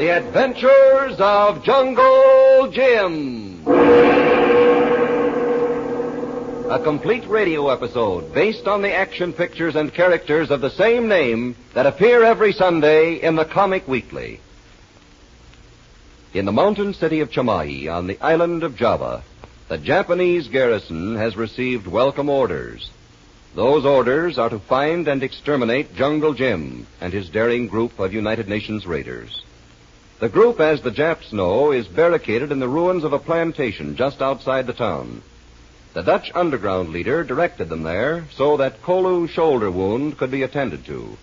The Adventures of Jungle Jim. A complete radio episode based on the action pictures and characters of the same name that appear every Sunday in the Comic Weekly. In the mountain city of Chamai on the island of Java, the Japanese garrison has received welcome orders. Those orders are to find and exterminate Jungle Jim and his daring group of United Nations raiders. The group, as the Japs know, is barricaded in the ruins of a plantation just outside the town. The Dutch underground leader directed them there so that Kolu's shoulder wound could be attended to.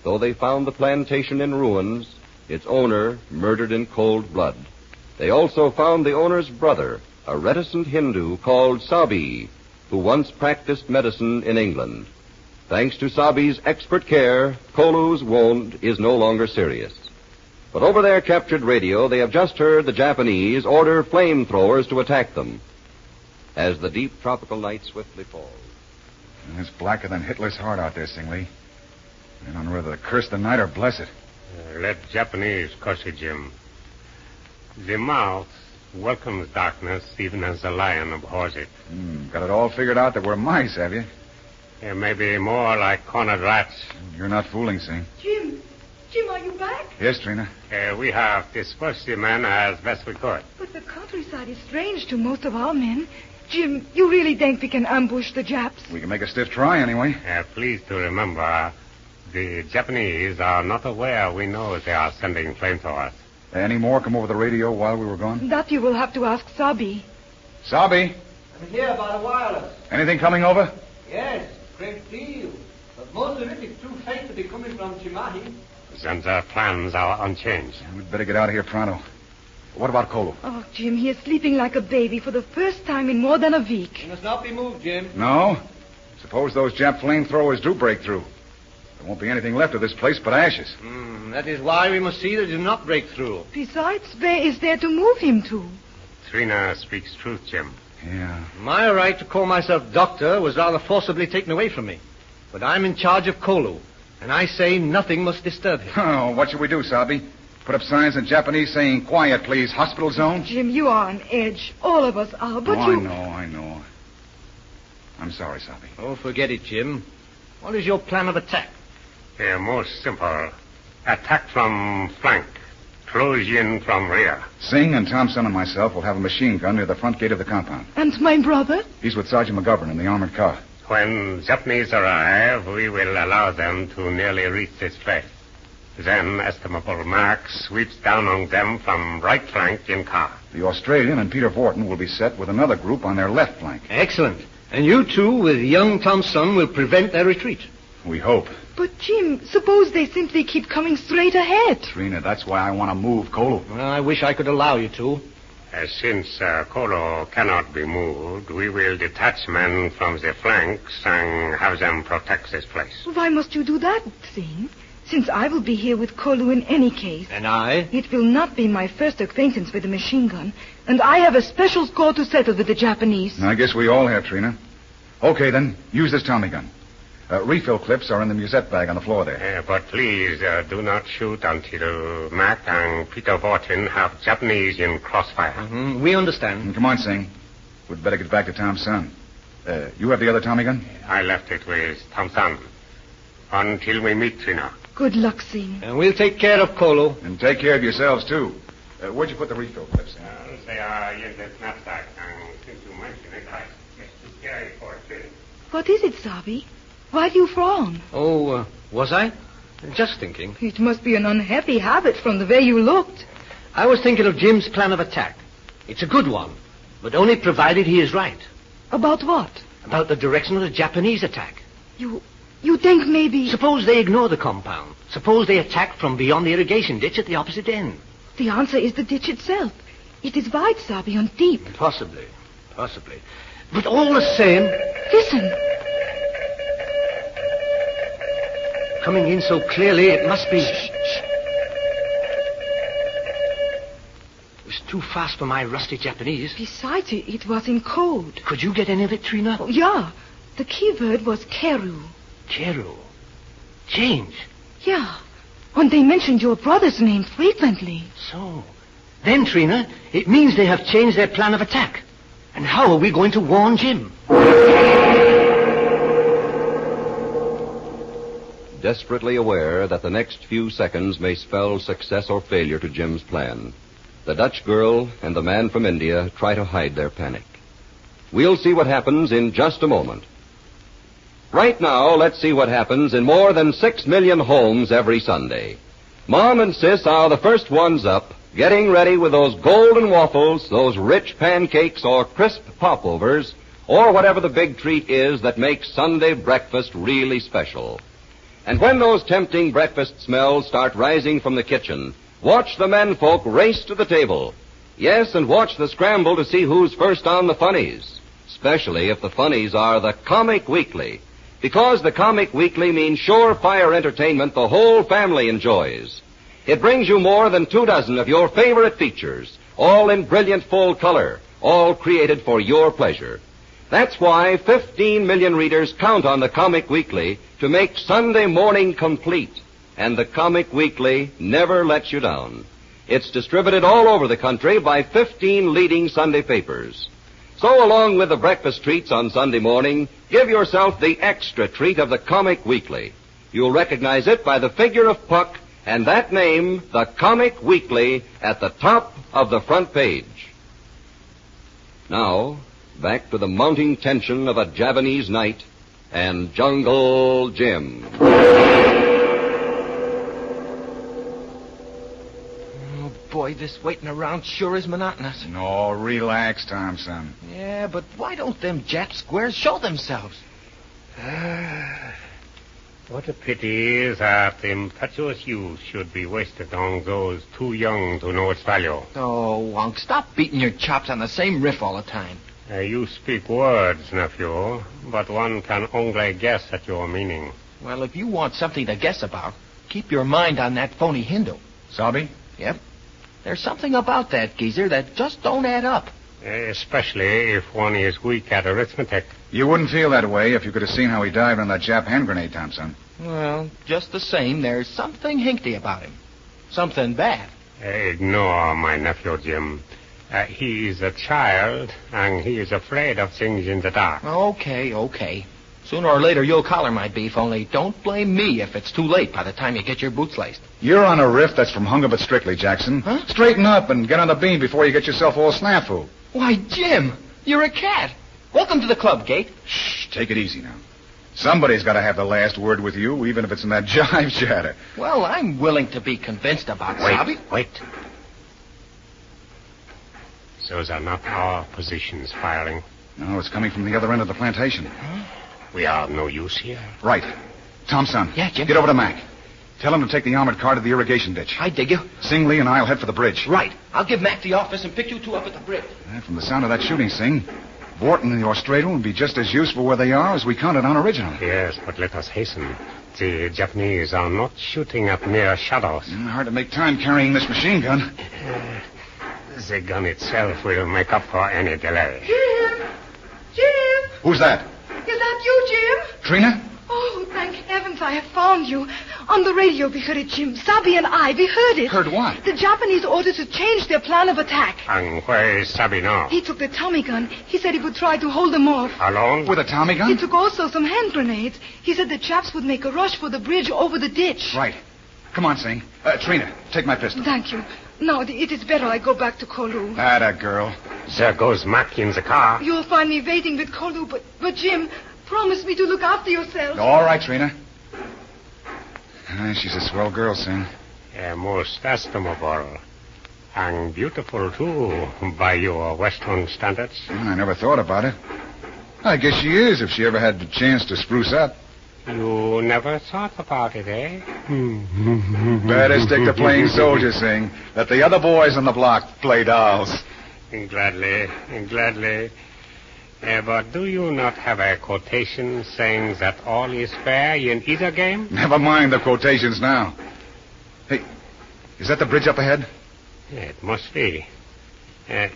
Though they found the plantation in ruins, its owner murdered in cold blood. They also found the owner's brother, a reticent Hindu called Sabi, who once practiced medicine in England. Thanks to Sabi's expert care, Kolu's wound is no longer serious. But over their captured radio, they have just heard the Japanese order flamethrowers to attack them. As the deep tropical night swiftly falls. It's blacker than Hitler's heart out there, Singley. I don't know whether to curse the night or bless it. Let Japanese curse it, Jim. The mouth welcomes darkness even as the lion abhors it. Got it all figured out that we're mice, have you? It may be more like cornered rats. You're not fooling, Sing. Jim, are you back? Yes, Trina. We have dispersed the men as best we could. But the countryside is strange to most of our men. Jim, you really think we can ambush the Japs? We can make a stiff try anyway. Please to remember, the Japanese are not aware we know they are sending flamethrowers. Any more come over the radio while we were gone? That you will have to ask Sabi. Sabi? I'm here by the wireless. Anything coming over? Yes, great deal. But most of it is too faint to be coming from Chimahi. Then their plans are unchanged. We'd better get out of here pronto. What about Kolu? Oh, Jim, he is sleeping like a baby for the first time in more than a week. You must not be moved, Jim. No? Suppose those Jap flamethrowers do break through. There won't be anything left of this place but ashes. That is why we must see that it do not break through. Besides, where is there to move him to? Trina speaks truth, Jim. Yeah. My right to call myself doctor was rather forcibly taken away from me. But I'm in charge of Kolu, and I say nothing must disturb him. Oh, what should we do, Sabi? Put up signs in Japanese saying, quiet, please, hospital zone? Jim, you are on edge. All of us are, but I you... know. I'm sorry, Sabi. Oh, forget it, Jim. What is your plan of attack? Most simple. Attack from flank. Close in from rear. Singh and Thompson and myself will have a machine gun near the front gate of the compound. And my brother? He's with Sergeant McGovern in the armored car. When Japanese arrive, we will allow them to nearly reach this place. Then Estimable Mark sweeps down on them from right flank in car. The Australian and Peter Vorton will be set with another group on their left flank. Excellent. And you two, with young Thompson, will prevent their retreat. We hope. But, Jim, suppose they simply keep coming straight ahead. Trina, that's why I want to move Kolu. Well, I wish I could allow you to. Since Kolo cannot be moved, we will detach men from the flanks and have them protect this place. Why must you do that, Singh? Since I will be here with Kolu in any case. And I? It will not be my first acquaintance with a machine gun. And I have a special score to settle with the Japanese. I guess we all have, Trina. Okay, then, use this Tommy gun. Refill clips are in the musette bag on the floor there. But please do not shoot until Mac and Peter Vorton have Japanese in crossfire. Mm-hmm. We understand. Come on, Singh. We'd better get back to Tom's son. You have the other Tommy gun? I left it with Thompson. Until we meet, Trina. Good luck, Singh. And we'll take care of Kolu. And take care of yourselves, too. Where'd you put the refill clips? They are in the knapsack, and since you mention it, I guess to carry for a bit. What is it, Sabi? Why do you frown? Oh, was I? Just thinking. It must be an unhappy habit from the way you looked. I was thinking of Jim's plan of attack. It's a good one, but only provided he is right. About what? About the direction of the Japanese attack. You think maybe... Suppose they ignore the compound. Suppose they attack from beyond the irrigation ditch at the opposite end. The answer is the ditch itself. It is wide, Sabi, and deep. Possibly. But all the same... Listen. Coming in so clearly, it must be... Shh. It was too fast for my rusty Japanese. Besides, it was in code. Could you get any of it, Trina? Oh, yeah. The key word was Keru. Keru. Change. Yeah. And they mentioned your brother's name frequently. So, then, Trina, it means they have changed their plan of attack. And how are we going to warn Jim? Desperately aware that the next few seconds may spell success or failure to Jim's plan, the Dutch girl and the man from India try to hide their panic. We'll see what happens in just a moment. Right now, let's see what happens in more than 6 million homes every Sunday. Mom and Sis are the first ones up, getting ready with those golden waffles, those rich pancakes, or crisp popovers, or whatever the big treat is that makes Sunday breakfast really special. And when those tempting breakfast smells start rising from the kitchen, watch the menfolk race to the table. Yes, and watch the scramble to see who's first on the funnies, especially if the funnies are the Comic Weekly, because the Comic Weekly means surefire entertainment the whole family enjoys. It brings you more than 24 of your favorite features, all in brilliant full color, all created for your pleasure. That's why 15 million readers count on the Comic Weekly to make Sunday morning complete. And the Comic Weekly never lets you down. It's distributed all over the country by 15 leading Sunday papers. So along with the breakfast treats on Sunday morning, give yourself the extra treat of the Comic Weekly. You'll recognize it by the figure of Puck and that name, the Comic Weekly, at the top of the front page. Now, back to the mounting tension of a Japanese night and Jungle Jim. Oh, boy, this waiting around sure is monotonous. No, relax, Thompson. Yeah, but why don't them Jap squares show themselves? What a pity that impetuous youth should be wasted on those too young to know its value. Oh, Wonk, stop beating your chops on the same riff all the time. You speak words, nephew, but one can only guess at your meaning. Well, if you want something to guess about, keep your mind on that phony Hindu. Sabi? Yep. There's something about that geezer that just don't add up. Especially if one is weak at arithmetic. You wouldn't feel that way if you could have seen how he dived on that Jap hand grenade, Thompson. Well, just the same, there's something hinky about him. Something bad. Ignore my nephew, Jim. He is a child, and he is afraid of things in the dark. Okay. Sooner or later, you'll collar my beef, only don't blame me if it's too late by the time you get your boots laced. You're on a riff that's from Hunger But Strictly, Jackson. Huh? Straighten up and get on the beam before you get yourself all snafu. Why, Jim, you're a cat. Welcome to the club, Gate. Shh, take it easy now. Somebody's got to have the last word with you, even if it's in that jive chatter. Well, I'm willing to be convinced about Sabi. Wait. Those are not our positions firing. No, it's coming from the other end of the plantation. Huh? We are of no use here. Right. Tomson. Yeah, Jim? Get over to Mac. Tell him to take the armored car to the irrigation ditch. I dig you. Sing Lee and I'll head for the bridge. Right. I'll give Mac the office and pick you two up at the bridge. From the sound of that shooting, Sing, Borton and the Australian will be just as useful where they are as we counted on originally. Yes, but let us hasten. The Japanese are not shooting at mere shadows. Hard to make time carrying this machine gun. The gun itself will make up for any delay. Jim! Who's that? Is that you, Jim? Trina? Oh, thank heavens I have found you. On the radio we heard it, Jim. Sabi and I, we heard it. Heard what? The Japanese ordered to change their plan of attack. And where is Sabi now? He took the Tommy gun. He said he would try to hold them off. Alone? With a Tommy gun? He took also some hand grenades. He said the chaps would make a rush for the bridge over the ditch. Right. Come on, Sing. Trina, take my pistol. Thank you. Now, it is better I go back to Kolu. Atta girl. There goes Mac in the car. You'll find me waiting with Kolu, but Jim, promise me to look after yourself. All right, Trina. She's a swell girl, Sing. Most estimable. And beautiful, too, by your Western standards. I never thought about it. I guess she is if she ever had the chance to spruce up. You never thought about it, eh? Better stick to playing soldier, Sing. Let the other boys on the block play dolls. Gladly. But do you not have a quotation saying that all is fair in either game? Never mind the quotations now. Hey, is that the bridge up ahead? It must be. It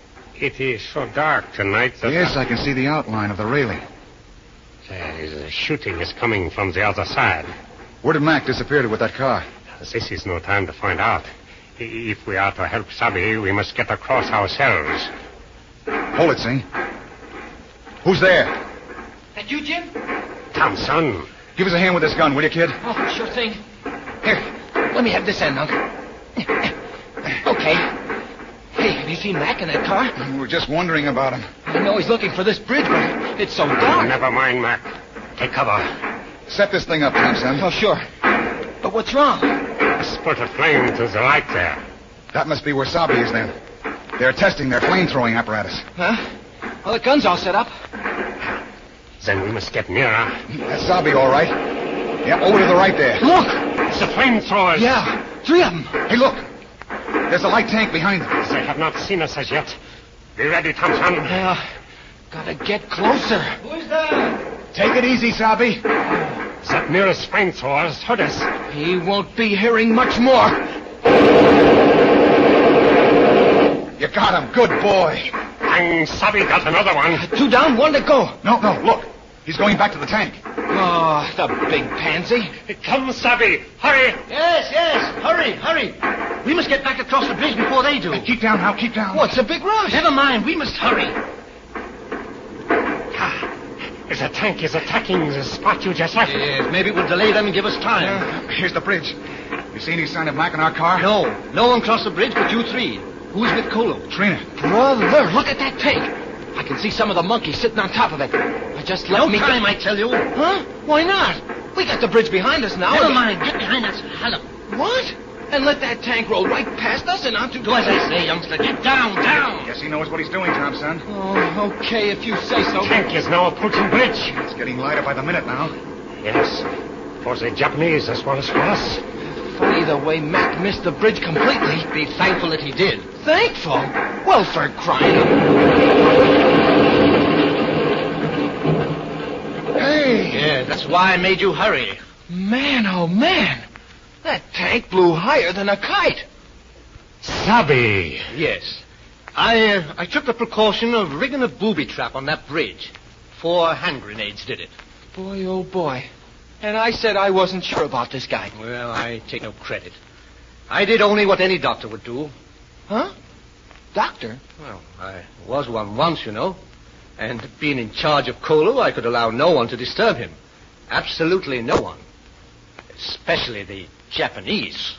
is so dark tonight that... Yes, I can see the outline of the railing. The shooting is coming from the other side. Where did Mac disappear to with that car? This is no time to find out. If we are to help Sabi, we must get across ourselves. Hold it, Sing. Who's there? That you, Jim? Tarzan. Give us a hand with this gun, will you, kid? Oh, sure thing. Here, let me have this end, Unc. Okay. Hey, have you seen Mac in that car? We were just wondering about him. I know he's looking for this bridge, but it's so dark. Never mind, Mac. Take cover. Set this thing up, Thompson. Oh, sure. But what's wrong? A spurt of flame to the light there. That must be where Sabi is, then. They're testing their flame-throwing apparatus. Huh? Well, the gun's all set up. Then we must get nearer. That's Sabi, all right. Yeah, over to the right there. Look! It's the flamethrowers. Yeah, 3 of them. Hey, look. There's a light tank behind them. They have not seen us as yet. Be ready, Thompson. Yeah, gotta get closer. Who's there? Take it easy, Sabi. That nearest flamethrowers heard us. He won't be hearing much more. You got him. Good boy. And Sabi got another one. 2 down, 1 to go. No, look. He's going back to the tank. Oh, the big pansy. Come, Sabi. Hurry. Yes. Hurry. We must get back across the bridge before they do. Hey, keep down now. Keep down. What's a big rush? Never mind. We must hurry. The tank is attacking the spot you just left. Yes, maybe it will delay them and give us time. Here's the bridge. You see any sign of Mac in our car? No one crossed the bridge but you 3. Who's with Kolo? Trina. Brother, look at that tank. I can see some of the monkeys sitting on top of it. Just let me... No time, I tell you. Huh? Why not? We got the bridge behind us now. Never mind. Get behind us. Hello. What? And let that tank roll right past us and onto... Do as I say, youngster. Get down. Yes, he knows what he's doing, Thompson. Oh, okay, if you say so. The tank is now approaching bridge. It's getting lighter by the minute now. Yes, for the Japanese as well as for us. Funny the way Mac missed the bridge completely. Be thankful that he did. Thankful? Well, for crying... Hey! Yeah, that's why I made you hurry. Man, oh, man. That tank blew higher than a kite. Sabi. Yes. I took the precaution of rigging a booby trap on that bridge. 4 hand grenades did it. Boy, oh, boy. And I said I wasn't sure about this guy. Well, I take no credit. I did only what any doctor would do. Huh? Doctor? Well, I was one once, you know. And being in charge of Kolo, I could allow no one to disturb him. Absolutely no one. Especially the Japanese.